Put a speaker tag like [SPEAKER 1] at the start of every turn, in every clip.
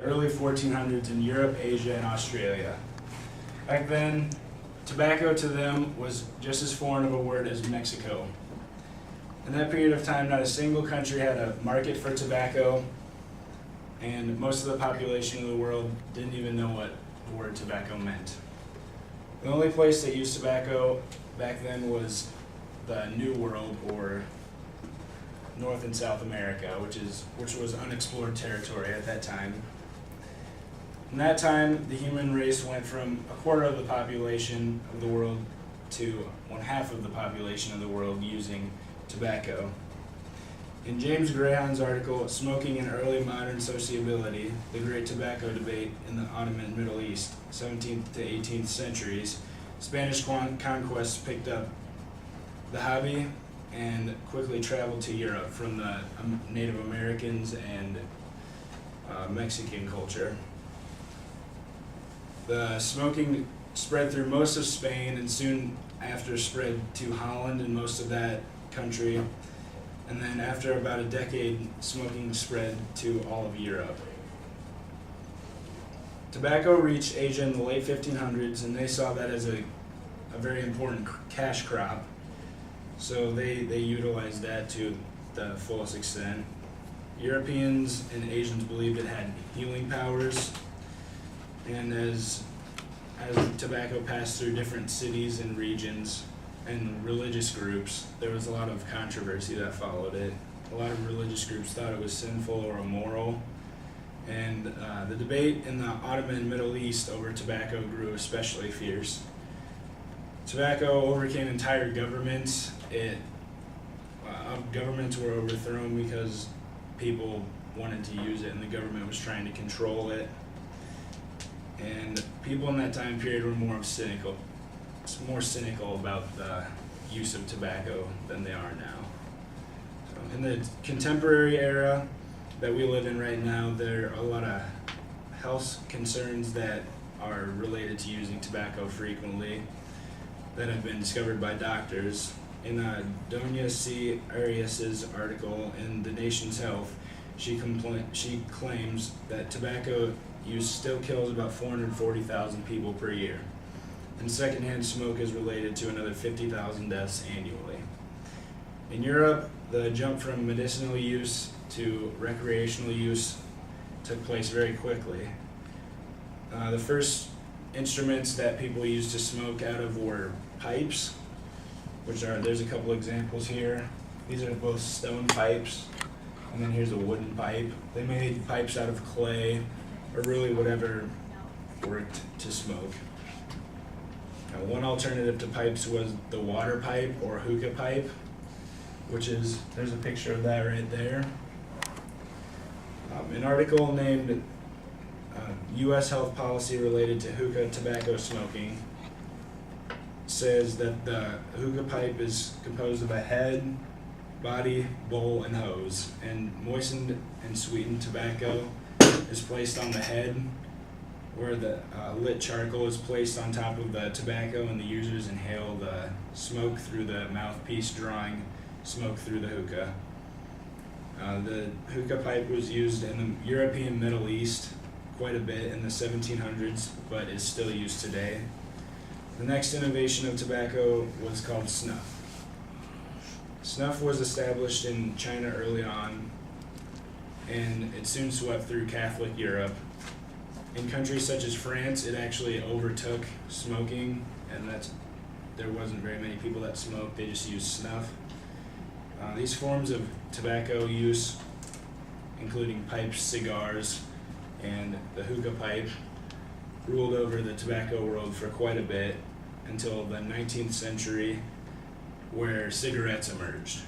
[SPEAKER 1] Early 1400s in Europe, Asia, and Australia. Back then, tobacco to them was just as foreign of a word as Mexico. In that period of time, not a single country had a market for tobacco, and most of the population of the world didn't even know what the word tobacco meant. The only place that used tobacco back then was the New World, or North and South America, which was unexplored territory at that time. In that time, the human race went from a quarter of the population of the world to 1/2 of the population of the world using tobacco. In James Graham's article, Smoking in Early Modern Sociability, the Great Tobacco Debate in the Ottoman Middle East, 17th to 18th centuries, Spanish conquests picked up the hobby and quickly traveled to Europe from the Native Americans and Mexican culture. The smoking spread through most of Spain and soon after spread to Holland and most of that country. And then after about a decade, smoking spread to all of Europe. Tobacco reached Asia in the late 1500s, and they saw that as a very important cash crop. So they utilized that to the fullest extent. Europeans and Asians believed it had healing powers. And as tobacco passed through different cities and regions and religious groups, there was a lot of controversy that followed it. A lot of religious groups thought it was sinful or immoral. And the debate in the Ottoman Middle East over tobacco grew especially fierce. Tobacco overcame entire governments. Governments were overthrown because people wanted to use it and the government was trying to control it. And people in that time period were more cynical about the use of tobacco than they are now. So in the contemporary era that we live in right now, there are a lot of health concerns that are related to using tobacco frequently that have been discovered by doctors. In Donia C. Arias's article in The Nation's Health, she claims that tobacco use still kills about 440,000 people per year, and secondhand smoke is related to another 50,000 deaths annually. In Europe, the jump from medicinal use to recreational use took place very quickly. The first instruments that people used to smoke out of were pipes, there's a couple examples here. These are both stone pipes, and then here's a wooden pipe. They made pipes out of clay, or really whatever worked to smoke. Now, one alternative to pipes was the water pipe or hookah pipe, there's a picture of that right there. An article named U.S. Health Policy Related to Hookah Tobacco Smoking says that the hookah pipe is composed of a head, body, bowl, and hose, and moistened and sweetened tobacco is placed on the head, where the lit charcoal is placed on top of the tobacco, and the users inhale the smoke through the mouthpiece, drawing smoke through the hookah. The hookah pipe was used in the European Middle East quite a bit in the 1700s, but is still used today. The next innovation of tobacco was called snuff. Snuff was established in China early on, and it soon swept through Catholic Europe. In countries such as France, it actually overtook smoking, and there wasn't very many people that smoked, they just used snuff. These forms of tobacco use, including pipes, cigars, and the hookah pipe, ruled over the tobacco world for quite a bit until the 19th century, where cigarettes emerged.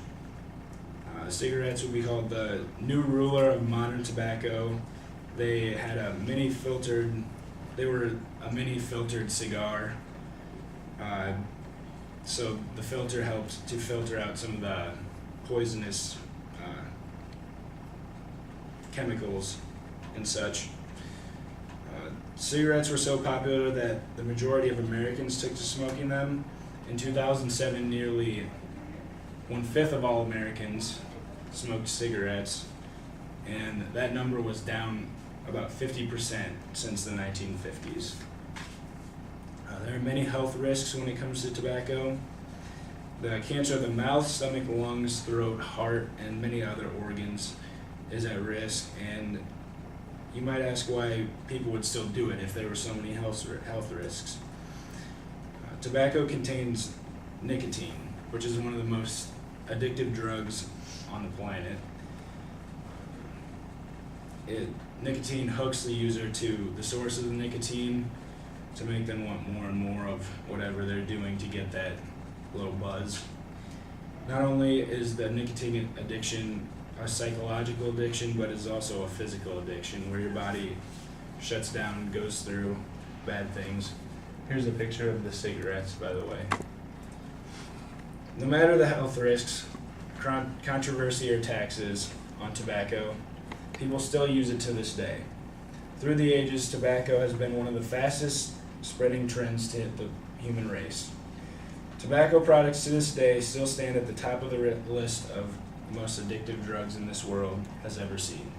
[SPEAKER 1] Cigarettes would be called the new ruler of modern tobacco. They had they were a mini filtered cigar. So the filter helped to filter out some of the poisonous chemicals and such. Cigarettes were so popular that the majority of Americans took to smoking them. In 2007, nearly 1/5 of all Americans smoked cigarettes, and that number was down about 50% since the 1950s. There are many health risks when it comes to tobacco. The cancer of the mouth, stomach, lungs, throat, heart, and many other organs is at risk, and you might ask why people would still do it if there were so many health risks. Tobacco contains nicotine, which is one of the most addictive drugs on the planet. Nicotine hooks the user to the source of the nicotine to make them want more and more of whatever they're doing to get that little buzz. Not only is the nicotine addiction a psychological addiction, but it's also a physical addiction where your body shuts down and goes through bad things. Here's a picture of the cigarettes, by the way. No matter the health risks, controversy, or taxes on tobacco, people still use it to this day. Through the ages, tobacco has been one of the fastest spreading trends to hit the human race. Tobacco products to this day still stand at the top of the list of the most addictive drugs in this world has ever seen.